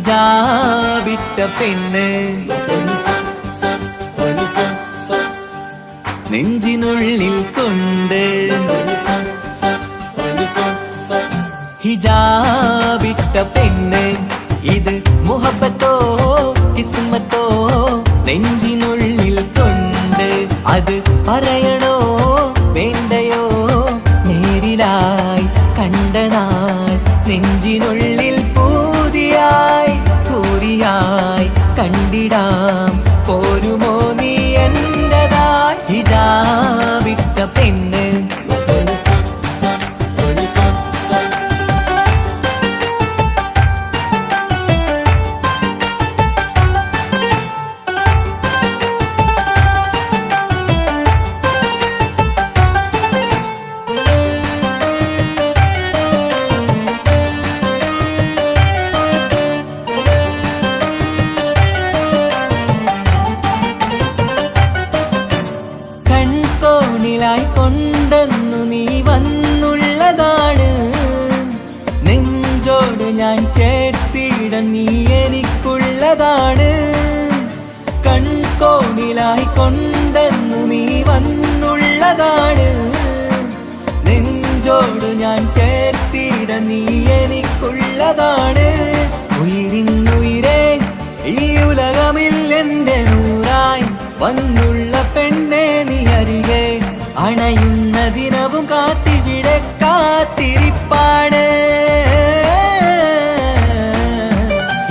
ഹിജാബിട്ട പെണ്ണ് നെഞ്ചിനുള്ളിൽ കൊണ്ട് ഹിജാബിട്ട പെണ്ണ് ഇത് മുഹബത്തോ കിസ്മത്തോ നെഞ്ചിനുള്ളിൽ കൊണ്ട് അത് പറയണോ വേണ്ടയോ നേരിലായി കണ്ട നാൾ നെഞ്ചിനുള്ളിൽ പൂതിയായി പൂരിയായി കണ്ടിടാം പോരുമോ നീ എന്റതായി ഹിജാബിട്ട പെണ്ണ് കൊണ്ടെന്നു നീ വന്നുള്ളതാണ് നെഞ്ചോട് ഞാൻ ചേർത്തിട നീ എനിക്കുള്ളതാണ് കൺകോണിലായി കൊണ്ടെന്നു നീ വന്നുള്ളതാണ് നെഞ്ചോട് ഞാൻ ചേർത്തിട നീ എനിക്കുള്ളതാണ് ഉയിരിന്നുയിരേ ഈ ഉലകമിൽ എന്റെ നൂറായി വന്നുള്ള പെണ്ണെ നീ അരികെ അണയുന്ന ദിനവും കാത്തിവിടെ കാത്തിരിപ്പാണ്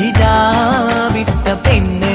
ഹിജാബിട്ട പെണ്ണ്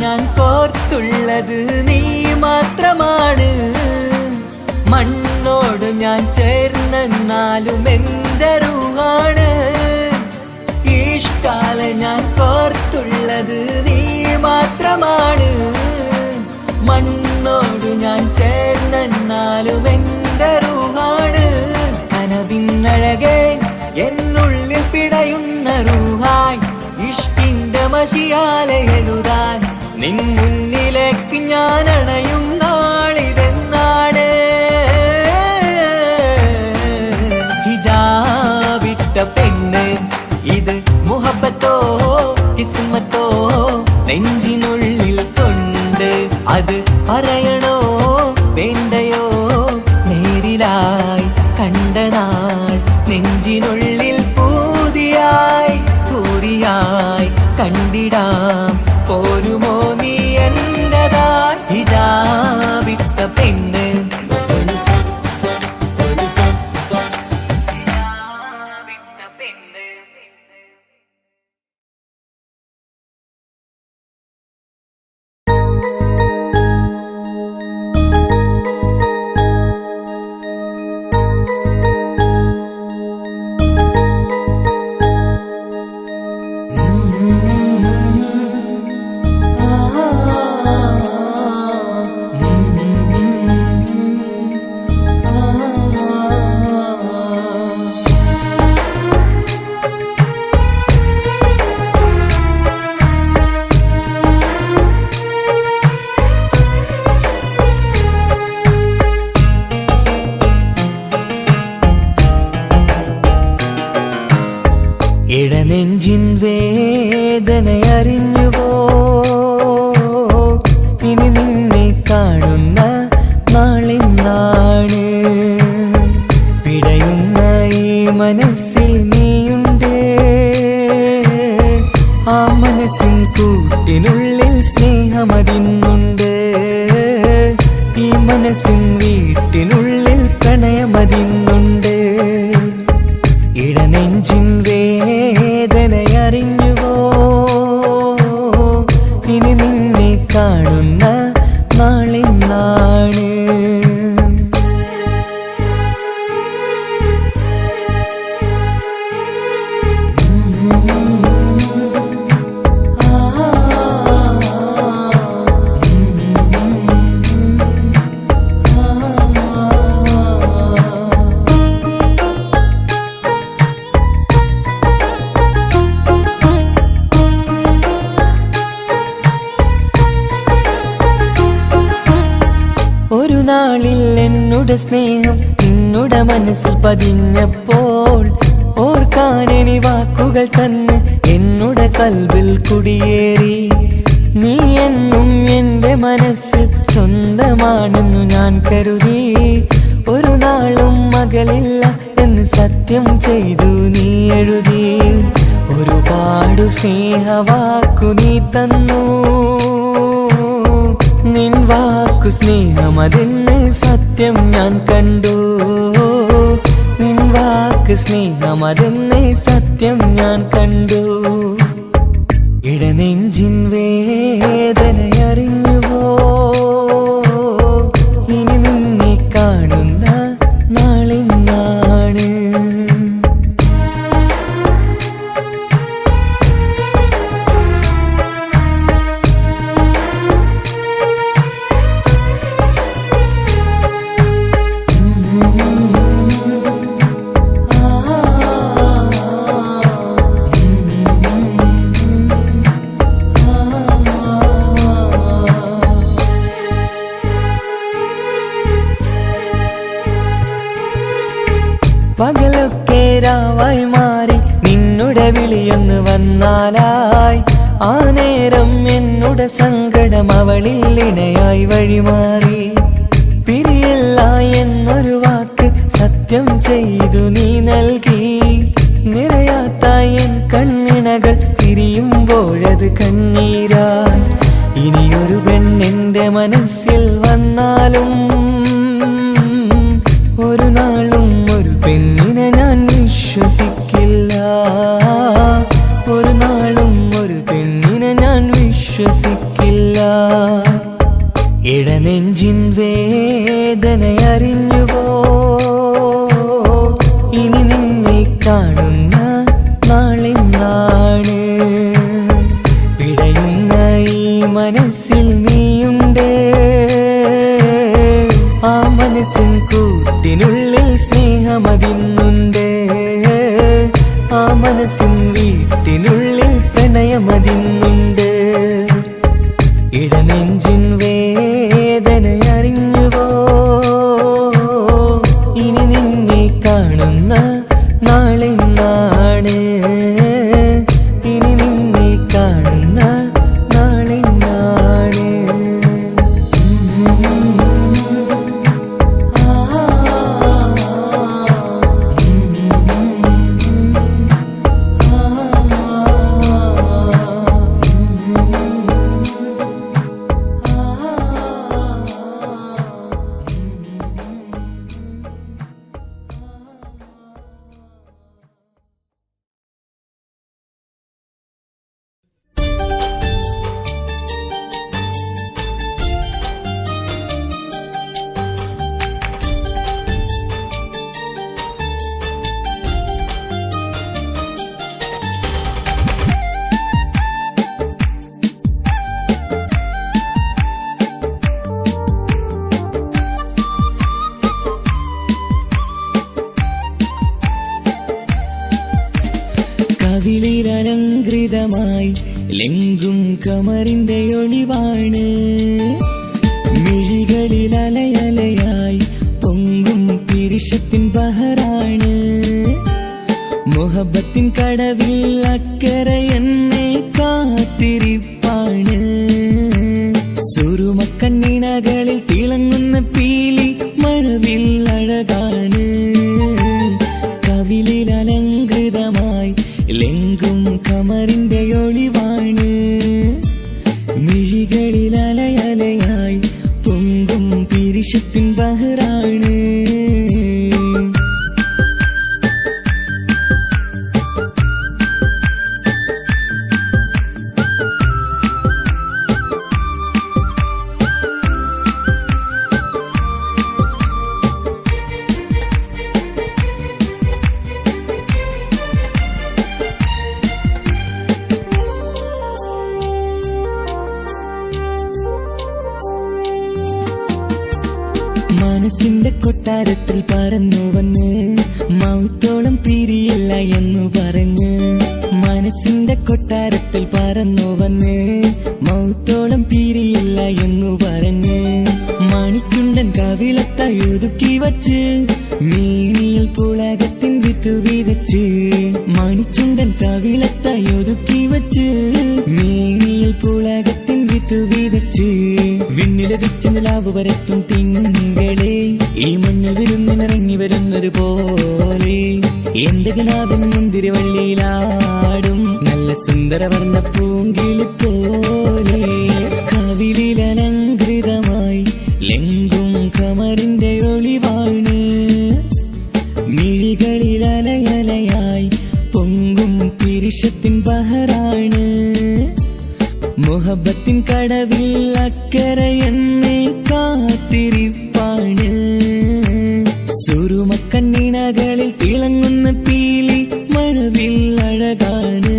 ഞാൻ കോർത്തുള്ളത് നീ മാത്രമാണ് മണ്ണോട് ഞാൻ ചേർന്നെന്നാലും എൻ്റെ റൂഹാണ് ഈഷ്കാല ഞാൻ കോർത്തുള്ളത് നീ മാത്രമാണ് മണ്ണോട് ഞാൻ ചേർന്നെന്നാലും എൻ്റെ റൂഹാണ് കനവിന്നഴകെ എന്നുള്ളിൽ പിടയുന്ന റൂഹായി ഇഷ്കിന്റെ മഷിയാലെ എഴുതാൻ നിൻ മുന്നിലേക്ക് ഞാൻ അണയും നാളിതെന്നാണ് ഹിജാബിട്ട പെണ്ണ് ഇത് മുഹബത്തോ കിസ്മത്തോ നെഞ്ചിനുള്ളിൽ കൊണ്ട് അത് പറയണോ വേണ്ടയോ നേരിലായി കണ്ട നാൾ നെഞ്ചിനുള്ളിൽ പൂതിയായി പൂരിയായി കണ്ടിടാം പോരുമോ നീ എന്റതായി ഹിജാബിട്ട പെണ്ണ് ഇടനെഞ്ചിൻ വേദനയറിഞ്ഞുവോ ഇനി നിന്നെ കാണുന്ന നാളിന്നാണ് പിടയുന്ന ഈ മനസ്സിൽ നീയുണ്ട് ആ മനസ്സിൻ കൂട്ടിനുള്ളിൽ സ്നേഹമതിന്നുണ്ട് ഈ മനസ്സിൻ വീട്ടിനുള്ളിൽ പ്രണയമതിന്നുണ്ട് ഇടനെഞ്ചിൻ വേദനയറിഞ്ഞുവോ ഇനി നിന്നെ കാണുന്ന നാളിന്നാണ് ആ നിന്നുടെ സ്നേഹം നിന്നുടെ മനസ്സിൽ പതിഞ്ഞപ്പോൾ ഓർക്കാനെനി വാക്കുകൾ തന്നെ എന്നുടെ കൽബിൽ കുടിയേറി. നീ എന്നും എന്റെ മനസ്സിൽ സ്വന്തമാണെന്നു ഞാൻ കരുതി. ഒരു നാളും മകളില്ല എന്ന് സത്യം ചെയ്തു നീ എഴുതി. ഒരുപാടു സ്നേഹവാക്കു നീ തന്നു. നിൻ വാക്കു സ്നേഹമതെന്ന് സത്യം ഞാൻ കണ്ടു. നിൻ വാക്ക് സ്നേഹമതെന്ന് സത്യം ഞാൻ കണ്ടു. ഇടനെഞ്ചിൻ വേദനയറിഞ്ഞുവോ? ഇനി നിന്നെ കാണുന്ന നാളിന്നാണ്. പകലൊക്കെ രാവായി മാറി നിന്നുടെ വിളിയൊന്ന് വന്നാലായി. ആ നേരം എന്നുടെ സങ്കടം അവളിൽ ഇണയായി വഴിമാറി. പിരിയില്ല എന്നൊരു വാക്ക് സത്യം ചെയ്തു നീ നൽകി. നിറയാത്ത എൻ കണ്ണിണകൾ പിരിയുമ്പോഴത് കണ്ണീരായി. ഇനിയൊരു പെണ്ണെന്റെ മനസ്സിൽ വന്നാലും ഒരു നാളും ഒരു പെണ്ണിനെ ഞാൻ വിശ്വസിക്കില്ല. ഒരു നാളും ഒരു പെണ്ണിനെ ഞാൻ വിശ്വസിക്കില്ല. ഇടനെഞ്ചിൻ വേദനയറിഞ്ഞുവോ? ഇനി നിന്നെ കാണുന്ന നാളിന്നാണ്. പിടയുന്ന ഈ മനസ്സിൽ നീയുണ്ട്. ആ മനസ്സിൻ കൂട്ടിനുള്ളിൽ സ്നേഹമതിന്നുണ്ട്. ആ മനസ്സിൻ വീട്ടിനുള്ളിൽ പ്രണയമതിന്നുണ്ട്. ഇടനെഞ്ചിൻ വേദനയറിഞ്ഞുവോ? ഇനി നിന്നെ കാണുന്ന നാളിന്നാണ്. ഇനി നിന്നെ കാണുന്ന നാളിന്നാണ്. കവിളിലലങ്കൃതമായി ലെങ്കും കമറിന്റെ ഒളിവാണ്. മിഴികളിൽ അലയലയായി പൊങ്കും പിരിശത്തിൻ ബഹറാണ്. മുഹബത്തിൻ കടവിൽ അക്കരെ എന്നെ കാത്തിരിപ്പാണ്. സുറുമക്കണ്ണിണകളിൽ തിളങ്ങുന്ന പീലി മഴവിൽ അഴകാണ്. കവിളിൽ അലങ്കൃതമായി ലെങ്കും കമറിന്റെ ഒളിവാണ്. മിഴികളിൽ അലയലയായി പൊങ്കും പിരിശത്തിൻ ബഹറാണ്. മനസ്സിന്റെ കൊട്ടാരത്തിൽ പറന്നു വന്ന് മൗത്തോളം പിരിയില്ല എന്നു പറഞ്ഞ്. മനസ്സിന്റെ കൊട്ടാരത്തിൽ പറന്നു വന്ന് മൗത്തോളം പിരിയില്ല എന്നു പറഞ്ഞ്. മണിച്ചുണ്ടൻ കവിളത്തായി ഒതുക്കി വച്ച് മേനിയിൽ പുളകത്തിൻ വിത്തു വിതച്ച് മണിച്ചുണ്ടൻ കവിളത്തായി ഒതുക്കി വച്ച് മേനിയിൽ പുളകത്തിൻ വിത്തു വിതച്ച് വിണ്ണിലതിച്ച് നിലാവ് വരത്തും തിങ്കളെ ഈ മണ്ണിൽ വിരുന്നിനിറങ്ങി വരുന്നത് പോലെ എന്റെ കിനാവിൻ മുന്തിരിവള്ളിയിലാടും നല്ല സുന്ദരവർണ്ണ പൂങ്കിളി പോലെ കവിളിലലങ്കൃതമായി ലെങ്കും കമറിന്റെ ഒളിവാണ് മിഴികളിലലയലയായി പൊങ്കും പിരിശത്തിൻ ബഹറാണ് മുഹബത്തിൻ കടവിൽ അക്കരെ എന്നെ കാത്തിരിപ്പാണ് സുറുമക്കണ്ണിണകളിൽ തിളങ്ങുന്ന പീലി മഴവിൽ അഴകാണ്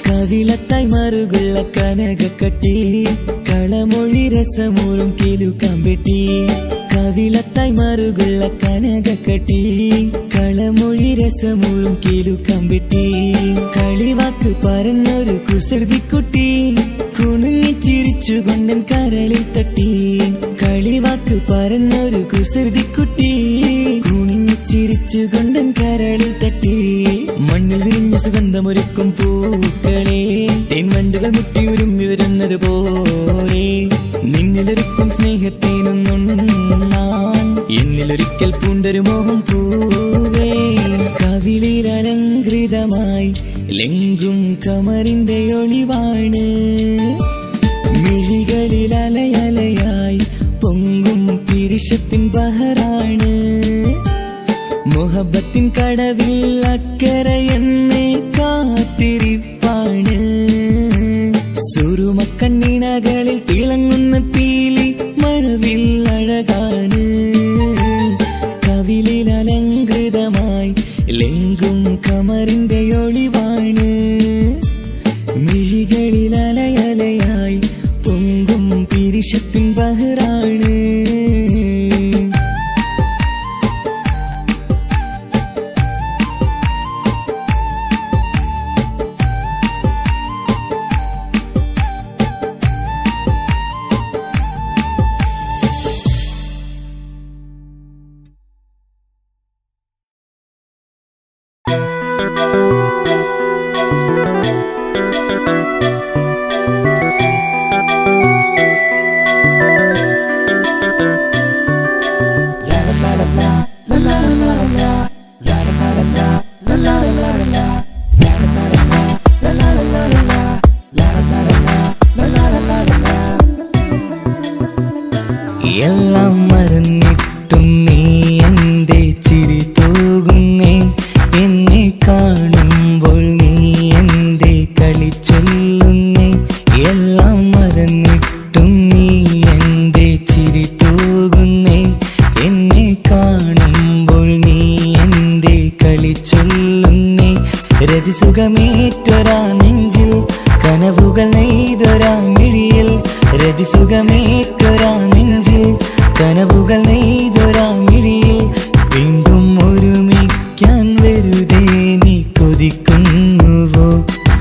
കവിളത്തായി മറുകുള്ള കനകക്കട്ടി കളമൊഴി രസമൂറും കിലുക്കമ്പെട്ടി കവിളത്തായി മറുകുള്ള കനകക്കട്ടി കളമൊഴി രസമൂറും കിലുക്കമ്പെട്ടി കളിവാക്ക് പറഞ്ഞൊരു കുസൃതിക്കുട്ടി കുണുങ്ങിച്ചിരിച്ചു കൊണ്ടൻ കരളിൽ തട്ടി കളിവാക്ക് പറഞ്ഞൊരു കുസൃതിക്കുട്ടി കുണുങ്ങിച്ചിരിച്ചു കൊണ്ടൻ കരളിൽ തട്ടി മണ്ണിൽ വിരിഞ്ഞ സുഗന്ധമൊരുക്കും പൂക്കളെ തേൻവണ്ടുകൾ മുട്ടിയുരുമ്പി വരുന്നത് പോലെ നിന്നിലൊരുക്കും സ്നേഹത്തേനൊന്നുണ്ണാൻ എന്നിലൊരിക്കൽ പൂണ്ടൊരു മോഹം പൂവേ കവിളിൽ അലങ്കൃതമായി ലെങ്കും കമറിന്റെ ഒളിവാണ് മിഴികളിൽ അലയലയായി പൊങ്കും പിരിശത്തിൻ ബഹറാണ് മുഹബത്തിൻ കടവിൽ അക്കരെ എന്നെ കാത്തിരിപ്പാണ് സുറുമക്കണ്ണിണകളിൽ തിളങ്ങുന്ന പീലി മഴവിൽ അഴകാണ് കവിളിൽ അലങ്കൃതമായി ലെങ്കും കമറിന്റെ ഒളിവാണ് മിഴികളിൽ അലയലയായി പൊങ്കും പിരിശത്തിൻ ബഹറാണ് എല്ലാം മറന്നിട്ടും നീ എന്റെ ചിരി തൂകുന്നേ എന്നെ കാണുമ്പോൾ നീ എന്റെ കളി ചൊല്ലുന്നേ എല്ലാം മറന്നിട്ടും നീ എന്റെ ചിരി തൂകുന്നേ എന്നെ കാണുമ്പോൾ നീ എന്റെ കളി ചൊല്ലുന്നേ രതിസുഖമേറ്റൊരാ നെഞ്ചിൽ കനവുകൾ നെയ്തൊരാ മിഴിയിൽ രതിസുഖമേറ്റൊരാ നെഞ്ചിൽ കനവുകൾ നെയ്തൊരാ മിഴിയിൽ വീണ്ടും ഒരുമിക്കാൻ വെറുതെ നീ കൊതിക്കുന്നുവോ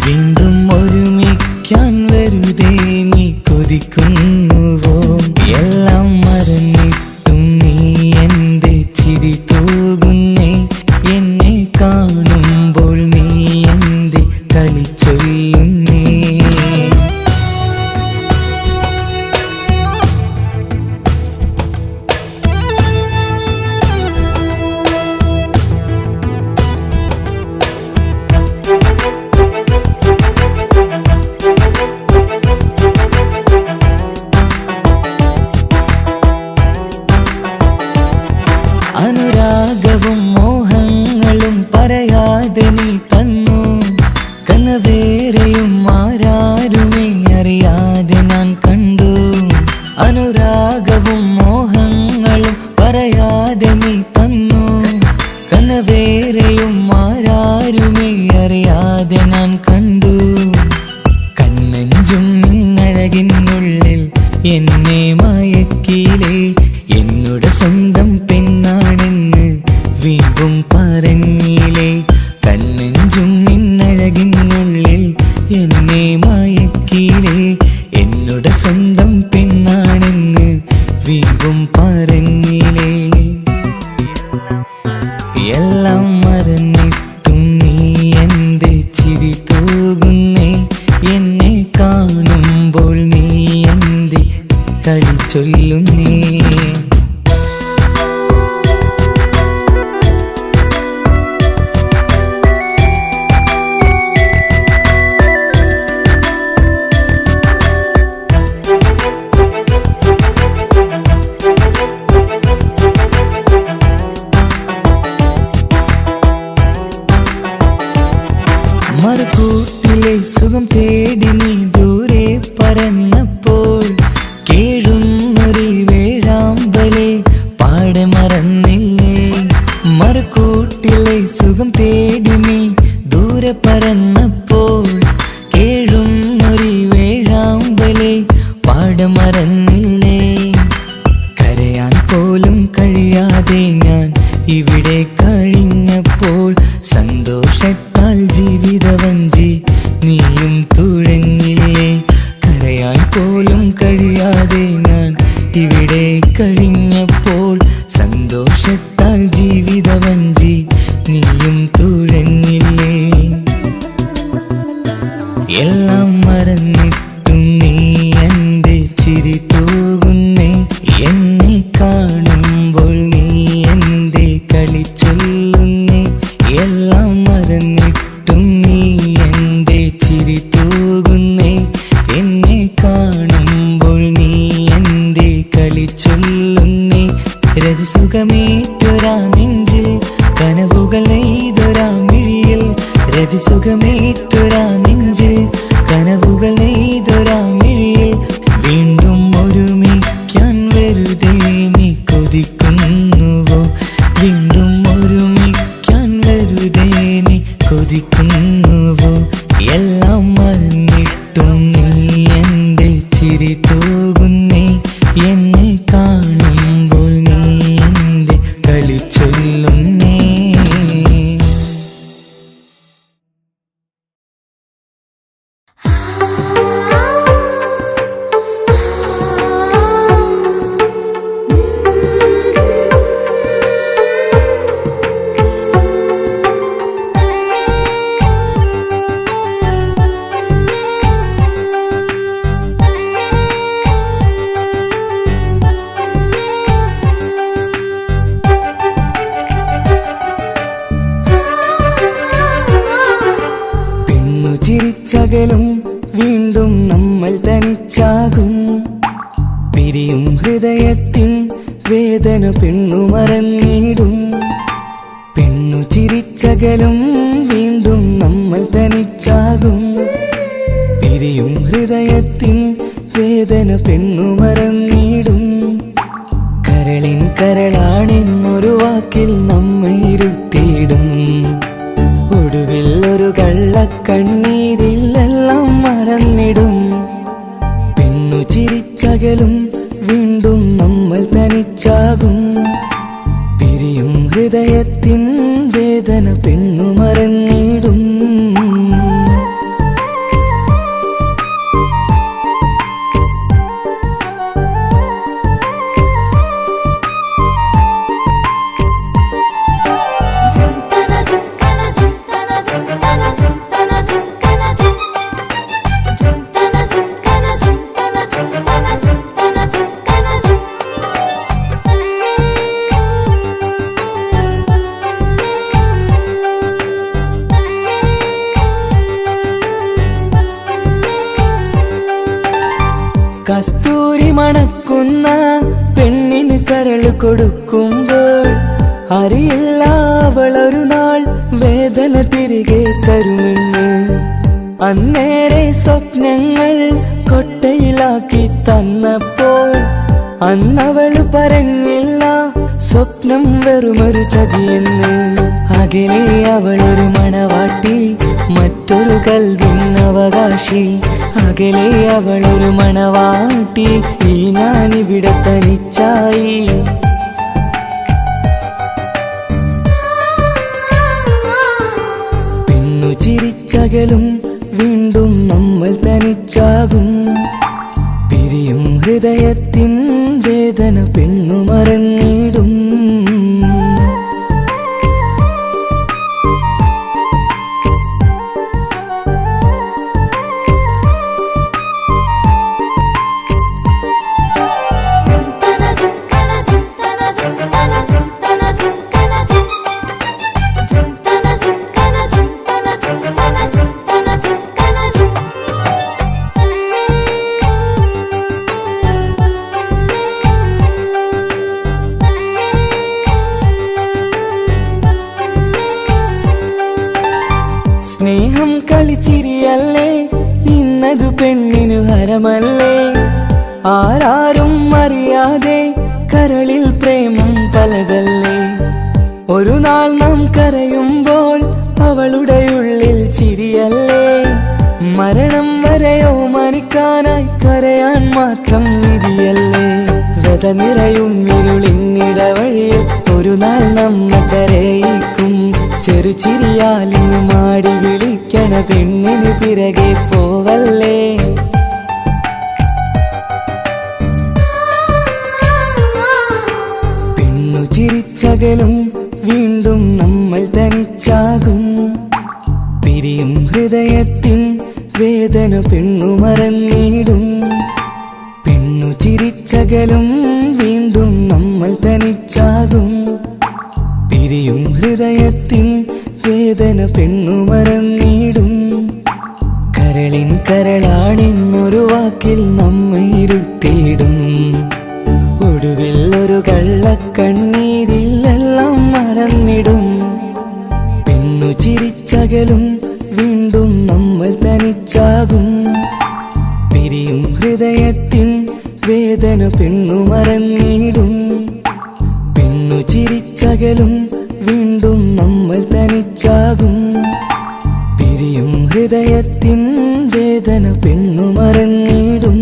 വീണ്ടും ഒരുമിക്കാൻ വെറുതെ നീ കൊതിക്കുന്നുവോ എല്ലാം മറന്നിട്ടും നീ എന്റെ ചിരി തൂകുന്നേ എന്നെ കാണുമ്പോൾ നീ എന്റെ കളി ചൊല്ലുന്നേ അനുരാഗവും മോഹങ്ങളും പറയാതെ നീ തന്നു കനവേറെയും ആരാരുമേ അറിയാതെ ഞാൻ കണ്ടു അനുരാഗവും മോഹങ്ങളും പറയാതെ നീ തന്നു നിന്നഴകിനുള്ളിൽ എന്നെ മയക്കിയിലേ. എന്നോട് സ്വന്തം പെണ്ണാണെന്ന് വീണ്ടും പറഞ്ഞില്ലേ. കണ്ണെഞ്ചും നിന്നഴകിനുള്ളിൽ എന്നെ മയക്കിയിലേ. എന്നോട് സ്വന്തം പെണ്ണാണെന്ന് വീണ്ടും പറഞ്ഞില്ലേ. എല്ലാം മറന്നിട്ടും നീ എന്റെ ചിരി തൂകുന്നേ. എന്നെ കാണുമ്പോൾ നീ എന്റെ കളി ചൊല്ലുന്നേ. മറുകൂട്ടിലെ സുഖം തേടി നീ ദൂരെ പറന്നപ്പോൾ കേഴുന്നൊരു വേഴാമ്പലെ പാടെ മറന്നില്ലേ. മറുകൂട്ടിലെ സുഖം തേടി നീ ദൂരെ പറന്നപ്പോൾ കേഴുന്നൊരു വേഴാമ്പലെ പാടെ മറന്നില്ലേ. കരയാൻ പോലും കഴിയാതെ ഞാൻ ഇവിടെ കഴിഞ്ഞപ്പോൾ സന്തോഷത്താൽ ജീവിതവഞ്ചി നീയും തുഴഞ്ഞില്ലേ. കരയാൻ പോലും കഴിയാതെ ഞാൻ ഇവിടെ കഴിഞ്ഞപ്പോൾ സന്തോഷത്താൽ ജീവിതവഞ്ചി നീയും തുഴഞ്ഞില്ലേ. എല്ലാം മറന്നിട്ടും നീ എന്റെ ചിരി തൂകുന്നേ. എന്നെ കാണുമ്പോൾ നീ എന്റെ കളി ചൊല്ലുന്നേ. എല്ലാം മറന്നിട്ടും നീ എന്റെ ചിരി തൂകുന്നേ. എന്നെ കാണുമ്പോൾ നീ എന്റെ കളി ചൊല്ലുന്നേ. രതിസുഖമേറ്റൊരാ നെഞ്ചിൽ കനവുകൾ നെയ്തൊരാ മിഴിയിൽ. രതിസുഖമേറ്റൊരാ നെഞ്ചിൽ കനവുകൾ നെയ്തൊരാ മിഴിയിൽ. വീണ്ടും ഒരുമിക്കാൻ വെറുതെ നീ കൊതിക്കുന്നുവോ. വീണ്ടും ഒരുമിക്കാൻ വെറുതെ നീ കൊതിക്കുന്നുവോ. എല്ലാം മറന്നിട്ടും നീ എന്റെ ചിരി തൂകുന്നേ. എന്നെ കാണുമ്പോൾ നീ എന്റെ കളി ചൊല്ലുന്നേ. ചിരിച്ചകലും വീണ്ടും നമ്മൾ തനിച്ചാകും. പിരിയും ഹൃദയത്തിൻ വേദന പെണ്ണു മറന്നിടും. പെണ്ണു ചിരിച്ചകലും വീണ്ടും നമ്മൾ തനിച്ചാകും. പിരിയും ഹൃദയത്തിൻ വേദന പെണ്ണു മറന്നിടും. കരളിൻ കരളാണെന്നൊരു വാക്കിൽ നമ്മെ ഇരുത്തിയിടും. ഒടുവിൽ ഒരു കള്ളക്കണ്ണീരിലെല്ലാം മറന്നിടും. പെണ്ണു ചിരിച്ചകലും വീണ്ടും നമ്മൾ തനിച്ചാകും. പിരിയും ഹൃദയത്തിൻ വേദന പെണ്ണു മറന്നിടും. കസ്തൂരി മണക്കുന്ന പെണ്ണിന് കരൾ കൊടുക്കുമ്പോൾ അറിയില്ല അവളൊരു നാൾ വേദന തിരികെ തരുമെന്ന്. അന്നേരെ സ്വപ്നങ്ങൾ കൊട്ടയിലാക്കി തന്നപ്പോൾ അന്നവള് പറഞ്ഞില്ല സ്വപ്നം വെറുമൊരു ചതിയെന്ന്. അകലെ അവളൊരു മണവാട്ടി, മറ്റൊരു കൽവിൻ അവകാശി. അകലെ അവളൊരു മണവാട്ടി, ഈ ഞാനിവിടെ തനിച്ചായി. പെണ്ണു ചിരിച്ചകലും വീണ്ടും നമ്മൾ തനിച്ചാകും. പിരിയും ഹൃദയത്തിൻ വേദന പെണ്ണു മറന്നിടും. സ്നേഹം കളിച്ചിരിയല്ലേ, ഇന്നതു പെണ്ണിനു ഹരമല്ലേ. ആരാരും അറിയാതെ കരളിൽ പ്രേമം പലതല്ലേ. ഒരു നാൾ നാം കരയുമ്പോൾ അവളുടെ ഉള്ളിൽ ചിരിയല്ലേ. മരണം വരെയോ മനിക്കാനായി കരയാൻ മാത്രം വിധിയല്ലേ. വ്യത നിറയും ഇരുളിന്നിടവഴിയിൽ ഒരു നാൾ നമ്മ കരയിക്കും. ചെറുചിരിയാലിന് മാടി വിളിക്കണ പെണ്ണിന് പിറകെ പോവല്ലേ. പെണ്ണു ചിരിച്ചകലും വീണ്ടും നമ്മൾ തനിച്ചാകും. പിരിയും ഹൃദയത്തിൻ വേദന പെണ്ണു മറന്നിടും. പെണ്ണു ചിരിച്ചകലും വീണ്ടും നമ്മൾ തനിച്ചാകും. പിരിയും ഹൃദയത്തിൻ വേദന പെണ്ണു മറന്നിടും. കരളിൻ കരളാണെന്നൊരു വാക്കിൽ നമ്മെ ഇരുത്തിയിടും. ഒടുവിൽ ഒരു കള്ളക്കണ്ണീരിലെല്ലാം മറന്നിടും. പെണ്ണു ചിരിച്ചകലും വീണ്ടും നമ്മൾ തനിച്ചാകും. പിരിയും ഹൃദയത്തിൻ വേദന പെണ്ണു മറന്നിടും. പെണ്ണു ചിരിച്ചകലും വീണ്ടും നമ്മൾ തനിച്ചാകും. പിരിയും ഹൃദയത്തിൻ വേദന പെണ്ണു മറന്നിടും.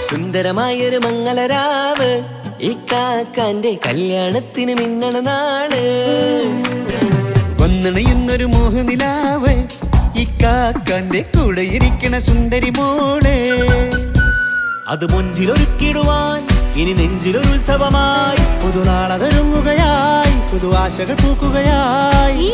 സുന്ദരമായൊരു മംഗളരാവ്, ഈ കാക്കാന്റെ കല്യാണത്തിന് മിന്നണ നാള്. വന്നണയുന്നൊരു മോഹനിലാവ്, ഈ കാക്കാന്റെ കൂടെ ഇരിക്കണ സുന്ദരി മോള്. അത് മുഞ്ചിലൊരുക്കിടുവാൻ ഇനി നെഞ്ചിലൊരു ഉത്സവമായി. പുതുനാളതൊരുങ്ങുകയായി, പുതു ആശകൾ പൂക്കുകയായി.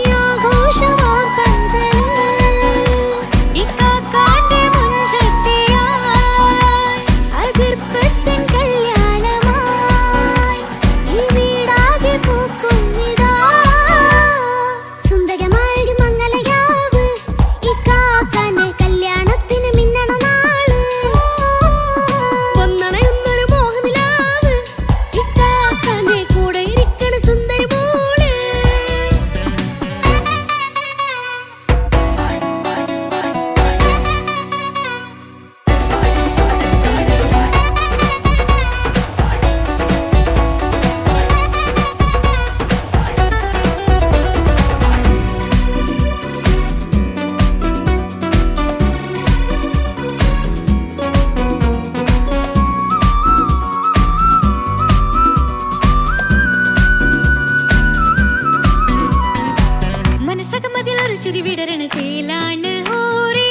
ചിരി വിടരണ ചേലാണ് ഹോറി,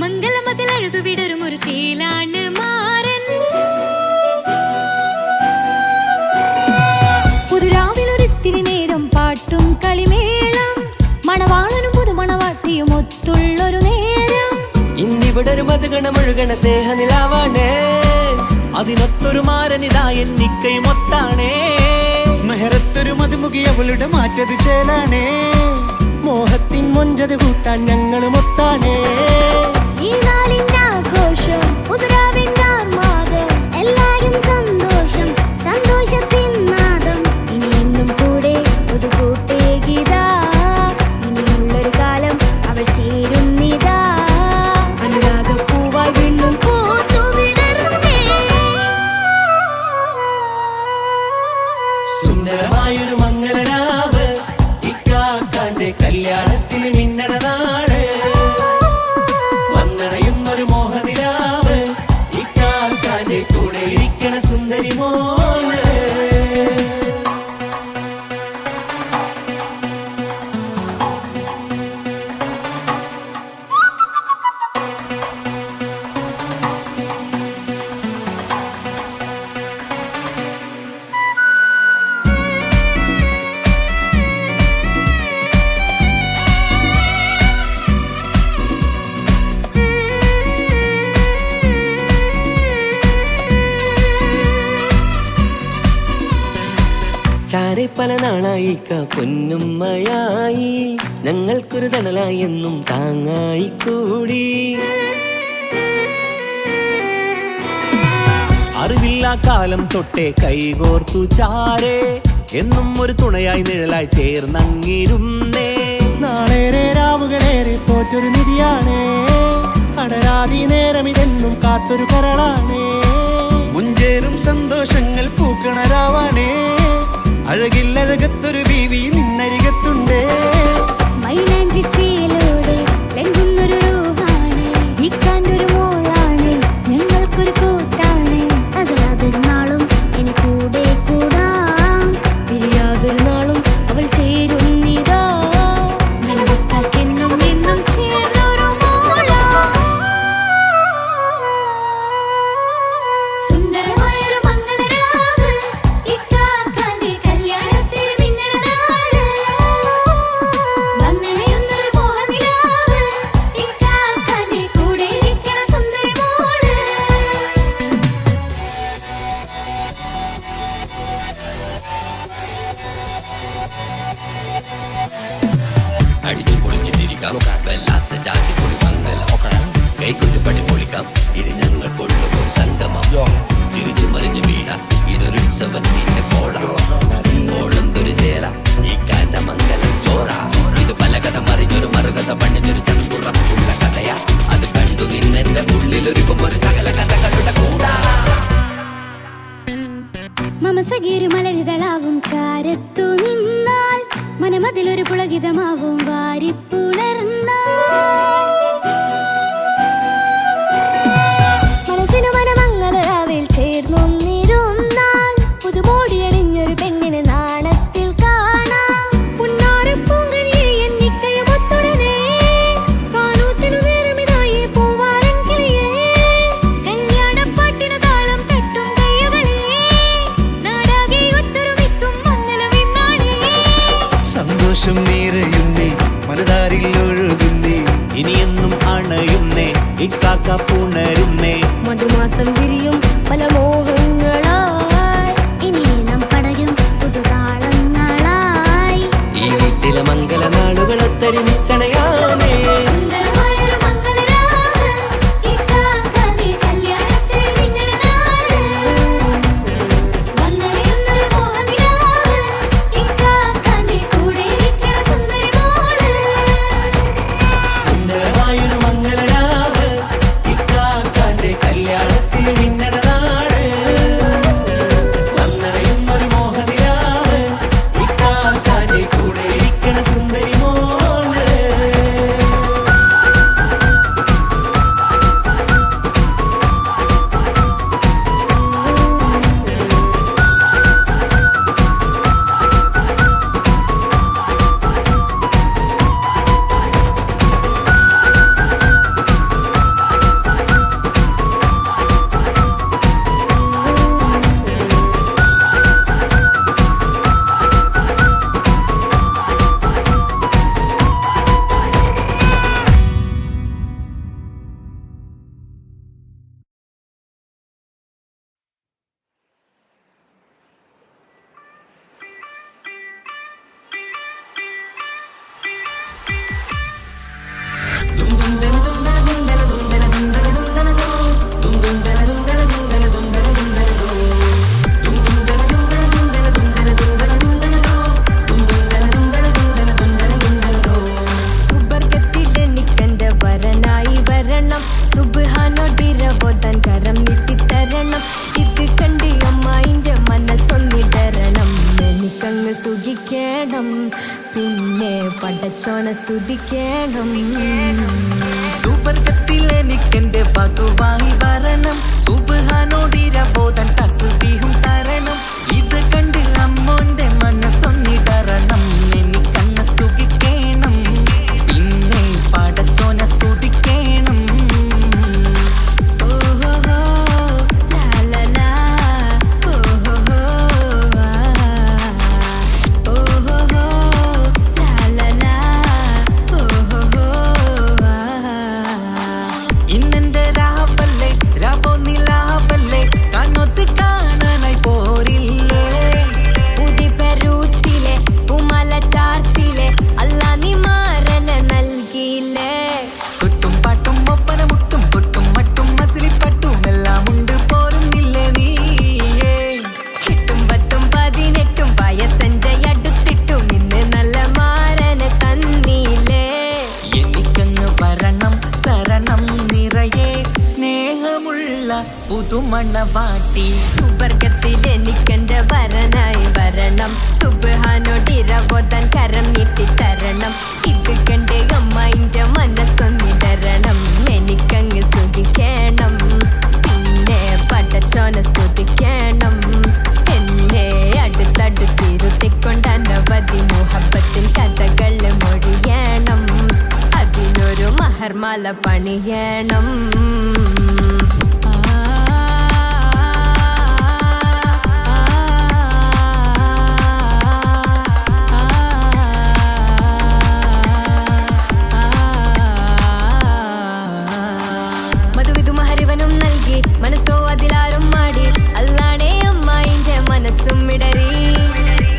മംഗളമതിൽ അഴകു വിടരും ഒരു ചേലാണ് മാരൻ. പുതുരാവിലൊരിത്തിരി നേരം പാട്ടും കളിമേളം, മണവാളനും പുതുമണവാട്ടിയും ഒത്തുള്ളൊരു നേരം. വിടരണ സ്നേഹനിലാവാണേ അതിനൊത്തൊരു മാരനിതാ എന്നിക്കയുമൊത്താണേ മെഹറത്തൊരു മധുമുഖി അവളുടെ മാറ്റത് ചേലാണേ മോഹത്തിൻ മൊഞ്ചത് കൂട്ടാൻ ഞങ്ങളും ഒത്താണേ ഈ നാളിന്റെ ആഘോഷം പുതുരാവിന്റെ ആർമാദം എല്ലാരും സന്തോഷം സന്തോഷത്തിൻ നാദം ഇനി എന്നും കൂടെ പുതുകൂട്ടേ ഗീതാ ഇനിയുള്ളൊരു കാലം അവൾ ചേരുന്നിതാ അനുരാഗപ്പൂവായി വീണ്ടും പൂത്തുവിടരുന്നേ സുന്ദരമായൊരു മംഗലരാവ് ഇക്കാക്കാന്റെ കല്യാണത്തിന് മിന്നണ നാട് വന്നണയുന്നൊരു മോഹനിലാവ് ഇക്കാക്കാന്റെ കൂടെ ഇരിക്കണ സുന്ദരി മോള് ചാരെ പല നാളായിക്ക പൊന്നുമ്മയായി ഞങ്ങൾക്കൊരു തണലായി എന്നും താങ്ങായി കൂടി അറിവില്ലാ കാലം തൊട്ടേ കൈകോർത്തു ചാരേ എന്നും ഒരു തുണയായി നിഴലായി ചേർന്നങ്ങിരുന്നേ നാളേറെ രാവുകളേറെ പോറ്റൊരു നിധിയാണേ അടരാതി നേരം ഇതെന്നും കാത്തൊരു കരളാണേ മുഞ്ചേറും സന്തോഷങ്ങൾ പൂക്കണരാവാണേ അഴകില്ലഴകത്തൊരു ബീവി നിന്നരികത്തുണ്ടേ മൈലാഞ്ചി ചേലോടെ ലംഘുന്നൊരു രൂപാണ് ഇക്കാണ്ടൊരു മോളാണ് ഞങ്ങൾക്കൊരു കൂട്ടാണ് അകലാതൊരു നാളും ഇനി കൂടെ കൂടാം പിരിയാതൊരു നാളും അവൾ ചേരുന്നിതാ നൽകത്താക്കെന്നും എന്നും ചേർന്നൊരു മോളാ സുന്ദരമായൊരു മംഗലരാവ് ഇക്കാക്കാന്റെ കല്യാണത്തിന് മിന്നണ നാട് വന്നണയുന്നൊരു മോഹനിലാവ് ഇക്കാക്കാന്റെ കൂടെ ഇരിക്കണ സുന്ദരി മോള് അടിച്ചു പൊളിച്ചിട്ടിരിക്കാം വല്ലാത്ത ജാതി പൊളി മംഗലം കൈകൊണ്ടു പടി പൊളിക്കാം ഇത് ഞങ്ങൾ കൊള്ളും ഒരു സംഗമം ചിരിച്ചു മറിഞ്ഞു വീഴാം ഇതൊരു ഉത്സവത്തിന്റെ കോളന്തൊരു ചേര ഈ കാറ്റ മംഗലം ചോറ ഇത് പല കഥ മറിഞ്ഞൊരു മറുകഥ പണിഞ്ഞൊരു ചങ്കുറപ്പുള്ള കഥയാ അത് കണ്ടു നിന്നെന്റെ ഉള്ളിലൊരുക്കും ഒരു സകല കഥകളുടെ കൂടാ മമസഗീരു മലരിതളാവും ചാരത്തു നിന്നാൽ മനമതിലൊരു പുളകിതമാവും വാരിപ്പുണർന്നാൽ മനസ്സിനു മനമംഗളരാവിൽ ചേർന്നൊന്നിരുന്നാൽ പുതുമോടിയണിഞ്ഞൊരു പെണ്ണിനെ നാണത്തിൽ കാണാം പുന്നാരപ്പൂങ്കനിയെ എന്നിക്കയുമൊത്തുടനെ കാനൂത്തിനു നേരമിതായി പൂവാലൻ കിളിയേ കല്യാണപ്പാട്ടിനു താളം തട്ടും കയ്യുകളേ നാടാകെ ഒത്തൊരുമിക്കും മംഗലമെന്നാണേ സന്തോഷം നിറയുന്നേ മനതാരിൽ ഒഴുകുന്നേ ഇനിയെന്നും അണയുന്നേ ഇക്കാക്ക പുണരുന്നേ മധുമാസം വിരിയും പല മോഹങ്ങളായി ഇനി നാം പടരും പുതുതാളങ്ങളായി ഈ വീട്ടിലെ മംഗല നാളുകളെ തരിമിച്ചണയാമേ സുന്ദരമായൊരു മംഗലരാവ് ഇക്കാക്കാന്റെ കല്യാണത്തിന് മിന്നണ നാട് വന്നണയുന്നൊരു മോഹനിലാവ് ഇക്കാക്കാന്റെ കൂടെ ഇരിക്കണ സുന്ദരി മോള് സുന്ദരമായൊരു മംഗലരാവ് ഇക്കാക്കാന്റെ കല്യാണത്തിന് മിന്നണ നാട് വന്നണയുന്നൊരു മോഹനിലാവ് ഇക്കാക്കാന്റെ കൂടെ ഇരിക്കണ സുന്ദരി മോള് സുഖിക്കണം പിന്നെ പടച്ചോനെ സ്തുതിക്കണം സുവർഗത്തിൽ എനിക്കെന്റെ വധുവായി വരണം സുബ്ഹാനോടിരബോധൻ തസ്ബീഹും തരണം ഇത് കണ്ട് അമ്മോന്റെ മനസ്സൊന്നിടറണം എനിക്കങ്ങ് സുഖിക്കണം പിന്നെ പടച്ചോനെ സ്തുതിക്കണം ഓഹോഹോ ലാലലാ ഓഹോഹോ ഓഹോഹോ ലാലലാ ഓഹോഹോ ഇന്നെന്റെ രാവല്ലേ രാവോ നിലാവല്ലേ കണ്ണൊത്ത് കാണാനായി പോരില്ലേ ഉദിപെരൂത്തിലെ ഉമല ചാർത്തിലെ അല്ലാ നീ മാരനെ നൽകിയില്ലേ ചുട്ടും പാട്ടും ഒപ്പന മുട്ടും പൊട്ടും മട്ടും മസിലിപ്പട്ടും എല്ലാം ഉണ്ട് പോരുന്നില്ലേ നീയേ 8 10 18 വയസ്സെന്റെ അടുത്തിട്ടും ഇന്ന് നല്ല മാരനെ തന്നീലേ എനിക്കങ്ങ് വരണം തരണം നിറയെ സ്നേഹമുള്ള പുതുമണവാട്ടി സുവർഗത്തിൽ എനിക്കെന്റെ വരനായി വരണം സുബ്ഹാനോടിരബോധൻ കരം നീട്ടിത്തരണം ഇത് കണ്ട് അമ്മയിന്റെ മനസ്സൊന്നിടരണം എനിക്കങ്ങ് സുഖിക്കണം പിന്നെ പടച്ചോനെ സ്തുതിക്കണം എന്നെ അടുത്തടുത്തിരുത്തിക്കൊണ്ട് അനവധി മുഹബത്തിൻ കഥകൾ മൊഴിയണം അതിനൊരു മഹർമാല പണിയണം മധുവിധു മഹരിവനും നൽകി മനസ്സോ അതിലാരും മാടി അല്ലാണേ അമ്മായിന്റെ മനസ്സും ഇടറി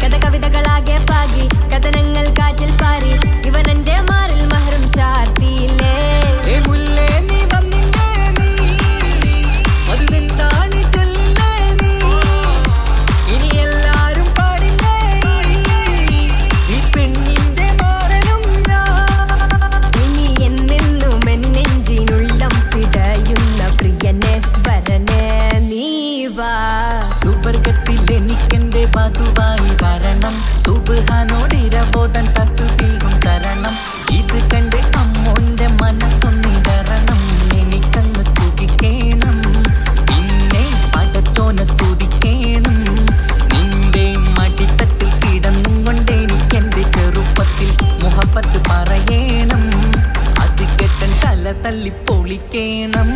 കഥ കവിതകളാകെ പാകി കഥനങ്ങൾ കാറ്റിൽ പാറി ഇവനെന്റെ മാറിൽ മഹറും ചാർത്തിയില്ലേ ഏ മുല്ലേ നീ വന്നില്ലേ നീ മധുവെന്താണ് ചൊല്ലില്ലേ നീ ഇനി എല്ലാരും പാടില്ലേ ഈ പെണ്ണിന്റെ മാറനും ഞാൻ ഇനി എന്നെന്നും എന്നെഞ്ചിനുള്ളം പിടയുന്ന പ്രിയനെ വരനെ നീ വാ സുവർഗത്തിൽ എനിക്കെന്റെ വധുവായി വരണം സുബ്ഹാനോടിരബോധൻ തസ്ബീഹും തരണം ഇത് കണ്ട് അമ്മോന്റെ മനസ്സൊന്നിടറണം എനിക്കങ്ങ് സുഖിക്കണം പിന്നെ പടച്ചോനെ സ്തുതിക്കണം നിന്റെ മടിത്തട്ടിൽ കിടന്നും കൊണ്ട് എനിക്കെന്റെ ചെറുപ്പത്തിൽ മുഹബത്ത് പറയണം അത് കെട്ടൻ തല തല്ലി പൊളിക്കണം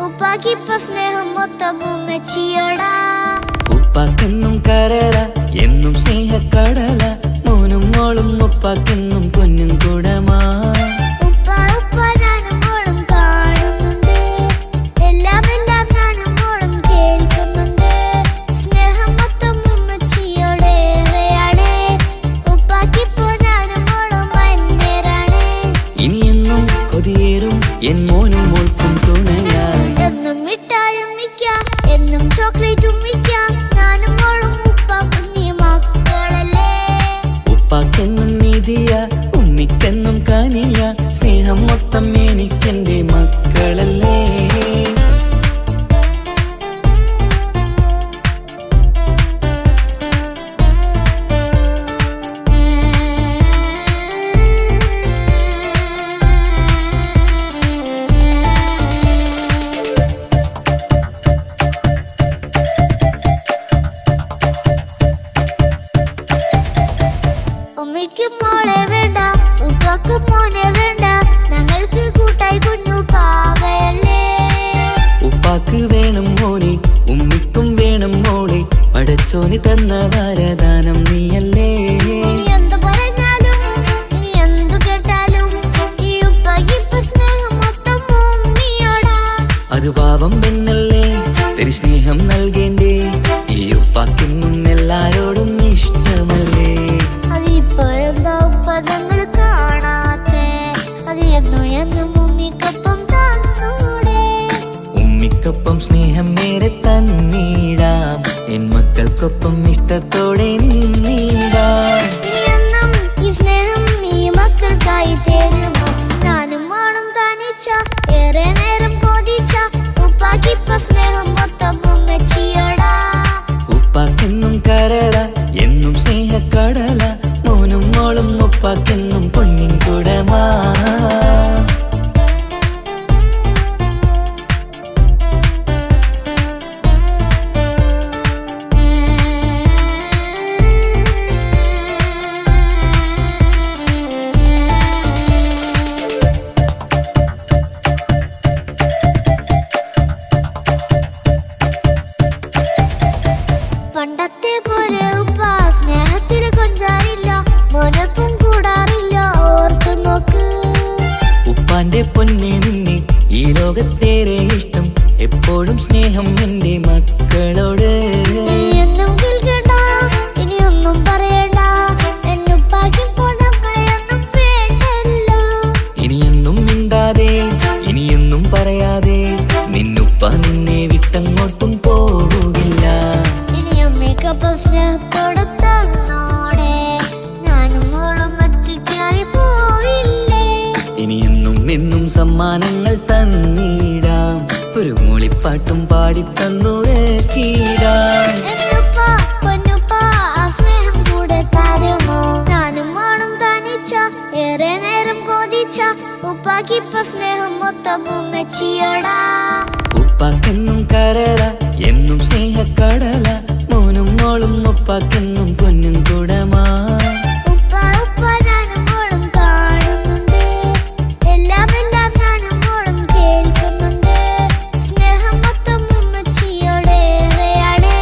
ഉപ്പാക്കിപ്പ സ്നേഹം മൊത്തം ഉമ്മച്ചിയോടാ ഉപ്പാക്കെന്നും കരള എന്നും സ്നേഹക്കടല മോനും മോളും ഉപ്പാക്കെന്നും പൊന്നും കൂടമാ ഉപ്പ ഉപ്പ ഞാനും മോളും കാണുന്നുണ്ട് എല്ലാം എല്ലാം ഞാനും മോളും കേൾക്കുന്നുണ്ട് സ്നേഹം മൊത്തം ഉമ്മച്ചിയോടേറെയാണ് ഉപ്പാക്കിപ്പോ ഞാനും മോളും അന്യരാണ് ഇനിയെന്നും കൊതിയേറും എൻ മോനും മോൾക്കും തുണയായി എന്നും മിഠായും മിക്കാം എന്നും ചോക്ലേറ്റും മിക്കാം ഞാനും മോളും ഉപ്പ കുഞ്ഞി മക്കളല്ലേ ഉപ്പാക്കെന്നും നിധിയ വേണം മോനെ, ഉമ്മിക്കും വേണം മോളെ, പടച്ചോന് തന്ന വരദാനം നീയല്ലേ. ഇനി എന്തു പറഞ്ഞാലും ഇനി എന്തു കേട്ടാലും ഈ ഉപ്പാക്കിപ്പ സ്നേഹം മൊത്തം ഉമ്മിയോടാ. അത് പാവം പെണ്ണല്ലേ തരി സ്നേഹം നൽകേണ്ടേ, ഈ ഉപ്പാക്കിന്നും എല്ലാരോടും ഇഷ്ടമല്ലേ. അതിപ്പോഴെന്താ ഉപ്പ ഞങ്ങൾ കാണാത്തെ, അത് എന്നും എന്നും ഉമ്മിക്കൊപ്പം തന്നൂടെ. ഉമ്മിക്കൊപ്പം സ്നേഹം മേരെ തന്നീടാം, എൻ മക്കൾക്കൊപ്പം ഇഷ്ടത്തോടെ നിന്നീടാം. ഇനിയെന്നും ഈ സ്നേഹം ഈ മക്കൾക്കായി തരുമോ? ഞാനും വേണം തനിച്ച ഏറെ നേരം കൊതിച്ച ഉപ്പാക്കിപ്പ സ്നേഹം മൊത്തം ഉമ്മച്ചിയോടാ. ഉപ്പാക്കെന്നും കരള എന്നും സ്നേഹക്കടല, മോനും മോളും ഉപ്പാക്കെന്നും പൊന്നിൻ കുടമാ. പണ്ടത്തെ പോലെ ഉപ്പ സ്നേഹത്തിൽ കൊഞ്ചാറില്ല, മോനൊപ്പം കൂടാറില്ല, ഓർത്തു നോക്ക്. ഉപ്പാന്റെ പൊന്നെ നിന്നെ ഈ ലോകത്തേറെ ഇഷ്ടം, എപ്പോഴും സ്നേഹം എന്റെ മക്കളോട്. എന്നും കേൾക്കണ്ട ഇനിയൊന്നും പറയണ്ട, എന്നുപ്പാക്കിപ്പോ നമ്മളെയൊന്നും വേണ്ടല്ലോ. ഇനിയൊന്നും മിണ്ടാതെ ഇനിയൊന്നും പറയാതെ നിന്നുപ്പ നിന്നെ വിട്ടങ്ങോട്ടും പോവുകില്ല. ഇനിയും മികപ്പം സ്നേഹത്തോടെ തന്നോടെ, ഞാനും മോളും ഒറ്റയ്ക്കായി പോയില്ലേ. ഇനിയെന്നും എന്നും സമ്മാനങ്ങൾ തന്നീടാം, ഒരു മൂളിപ്പാട്ടും പാടിത്തന്നുറക്കിടാം. എന്നുപ്പ പൊന്നുപ്പ ആ സ്നേഹം കൂടെ തരുമോ? ഞാനും മോളും തനിച്ച ഏറെ നേരം കൊതിച്ച ഉപ്പാക്കിപ്പ സ്നേഹം മൊത്തം ഉമ്മച്ചിയോടാ. ഉപ്പാക്കെന്നും കരള എന്നും സ്നേഹക്കടല, മോനും മോളും ഉപ്പാക്കെന്നും പൊന്നും കുടമാ. ഉപ്പ ഉപ്പ ഞാനും മോളും കാണുന്നുണ്ട്, എല്ലാം എല്ലാം ഞാനും മോളും കേൾക്കുന്നുണ്ട്. സ്നേഹം മൊത്തം ഉമ്മച്ചിയോടേറെയാണ്,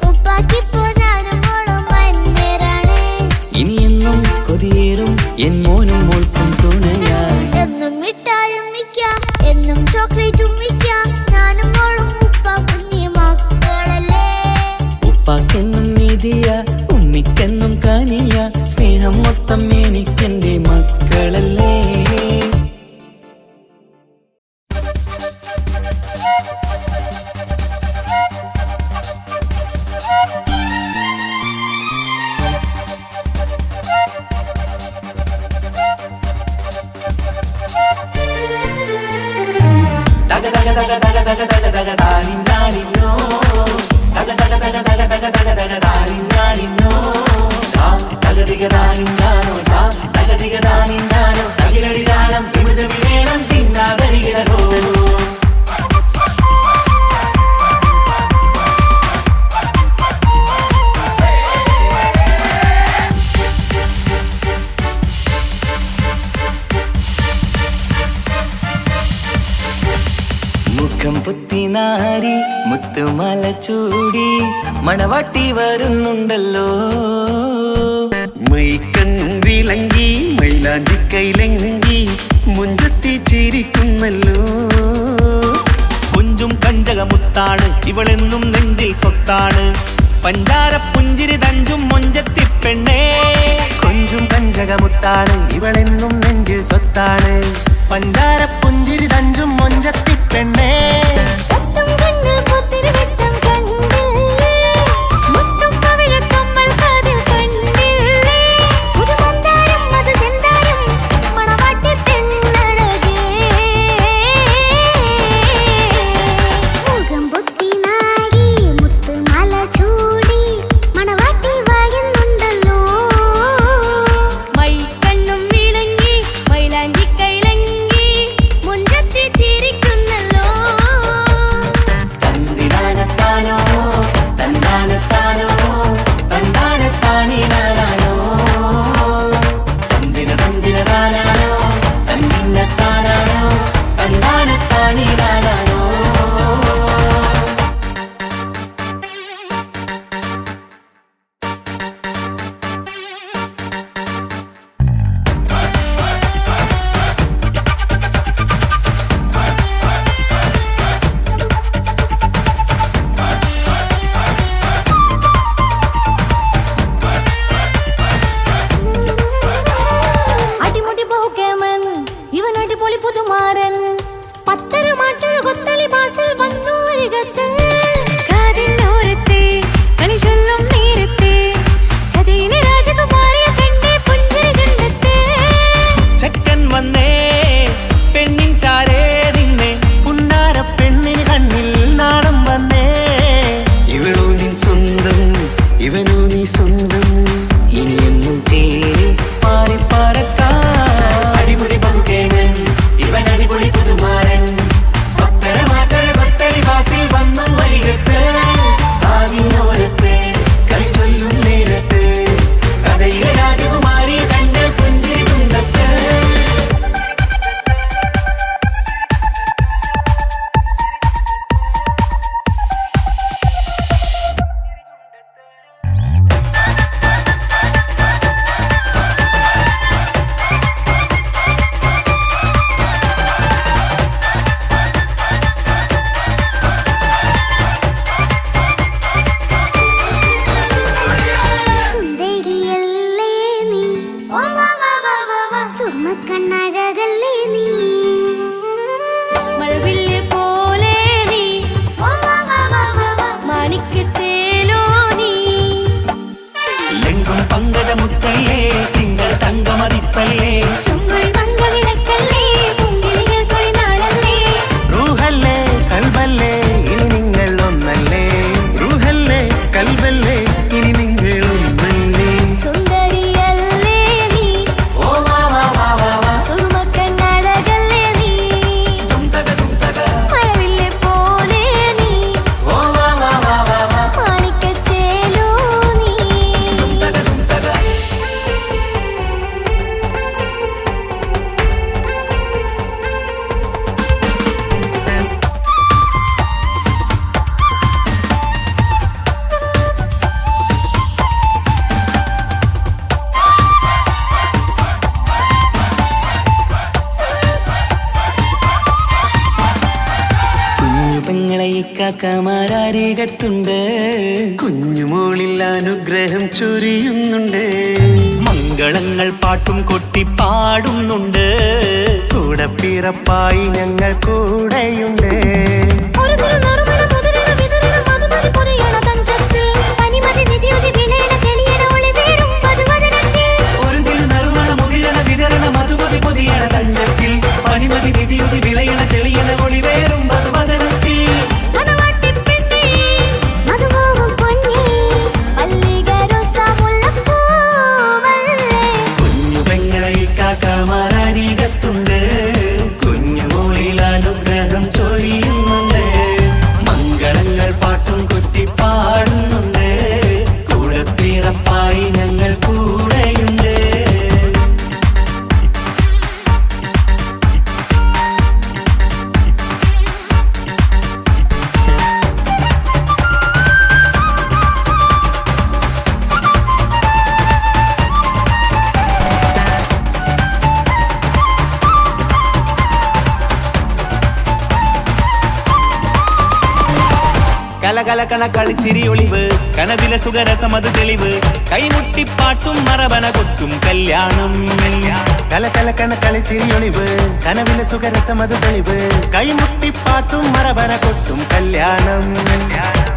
ഉപ്പാക്കിപ്പോ ഞാനും മോളും അന്യരാണ്. ഇനിയെന്നും കൊതിയേറും എൻ മോനും മോൾക്കും തുണയായി. എന്നും മിഠായും മിക്കാം, എന്നും ചോക്ലേറ്റും മിക്കാം, ഞാനും മോളും ഉപ്പ കുഞ്ഞി മക്കളല്ലേ. ഉപ്പാക്കെന്നും നിധിയ ഉമ്മിക്കെന്നും കനിയ, സ്നേഹം മൊത്തം എനിക്കെന്റെ മക്കളല്ലേ. ദഗ ദഗ ദഗ ദഗ ദഗ ദഗ ദഗ ദാനിന്നാനിന്നോ, ദഗ ദഗ ദഗ ദഗ ദഗ ദഗ ദഗ ദാനിന്നാനിന്നോ, ദഗ ദിഗ ദാനിന്നാനോ, ദഗ ദിഗ ദാനിന്നാനോ, ദഗിരടി ദാനം വിമുദമി വേണം തിന്നാതരികിടകോ. മുഖം പുത്തിനാരി മുത്തുമല ചൂടി മണവാട്ടി വരുന്നുണ്ടല്ലോ. മൈക്കണ്ണും വിളങ്ങി മൈലാഞ്ചി കൈലങ്കി മുഞ്ചത്തി ചിരിക്കുന്നല്ലോ. കുഞ്ചും കഞ്ചകമുത്താണ് ഇവളെന്നും നെഞ്ചിൽ സ്വത്താണ്, പഞ്ചാര പുഞ്ചിരി തഞ്ചും മൊഞ്ചത്തി പെണ്ണേ. കൊഞ്ചും കഞ്ചകമുത്താണ് ഇവളെന്നും നെഞ്ചിൽ സ്വത്താണ്, പഞ്ചാര പുഞ്ചിരി തഞ്ചും മൊഞ്ചത്തി പെണ്ണേ. പത്തും കണ്ണിൽ പുത്തിരി വെട്ടം കണ്ടില്ലേ, മുത്തും പവിഴക്കമ്മൽ കാതിൽ കണ്ടില്ലേ, പുതുമന്ദാരം മധുചന്ദാരം മണവാട്ടി പെണ്ണഴകേ. മുഖം പൊത്തിനാരി മുത്തുമാല ചൂടി മണവാട്ടി വരുന്നുണ്ടല്ലോ. മൈക്കണ്ണും വിളങ്ങി മൈലാഞ്ചി കൈലങ്കി മുഞ്ചത്തി ചിരിക്കുന്നല്ലോ. കാക്കമാരരികത്തുണ്ട് കുഞ്ഞുമോളിൽ അനുഗ്രഹം ചൊരിയുന്നുണ്ട് മംഗളങ്ങൾ പാട്ടും കൊട്ടി പാടുന്നുണ്ട് കൂടെ പിറപ്പായി ഞങ്ങൾ കൂടെയുണ്ട് ഒരു തിരുനറുമണ മുതലിട വിതറിട മധുമതി പൊതിയണ തഞ്ചത്തിൽ പനിമതി നിധിയുതി വിലയണ തെളിയണ ഒളിവേറും പതുവദനത്തിൽ ഒരു തിരുനറുമണ മുതിരണ വിതരണ മധുമതി പൊതിയണ തഞ്ചത്തിൽ പനിമതി നിധിയുതി വിളയണ തെളിയണ ഒളിവേറും മധുവദനത്തിൽ മണവാട്ടിപ്പെണ്ണേ മധുമോഹം പൊന്നേ മല്ലിക റോസ മുല്ലപ്പൂവല്ലേ കുഞ്ഞു പെങ്ങളെ കാക്കമാരരികത്തുണ്ട് കുഞ്ഞുമോളിൽ അനുഗ്രഹം ചൊരിയുന്നുണ്ട് മംഗളങ്ങൾ പാട്ടും കൊട്ടി പാടുന്നുണ്ട് കൂടെ പിറപ്പായി ഞങ്ങൾ കൂടെയുണ്ട് കലകലകണ കളിച്ചിരി ഒളിവ് കനവില സുഖരസമത് തെളിവ് കൈമുട്ടിപ്പാട്ടും മറവന കൊട്ടും കല്യാണം കലകലക്കണ കളിച്ചിരിയൊളിവ് കനവിലെ സുഖരസമത് തെളിവ് കൈമുട്ടിപ്പാട്ടും മറവന കൊട്ടും കല്യാണം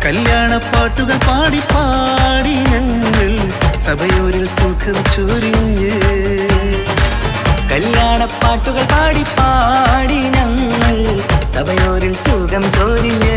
കല്യാണപ്പാട്ടുകൾ പാടി പാടി ഞങ്ങൾ സഭയോരിൽ സുഖം ചൊരിഞ്ഞ് കല്യാണപ്പാട്ടുകൾ പാടി പാടി ഞങ്ങൾ സഭയോരിൽ സുഖം ചൊരിഞ്ഞ്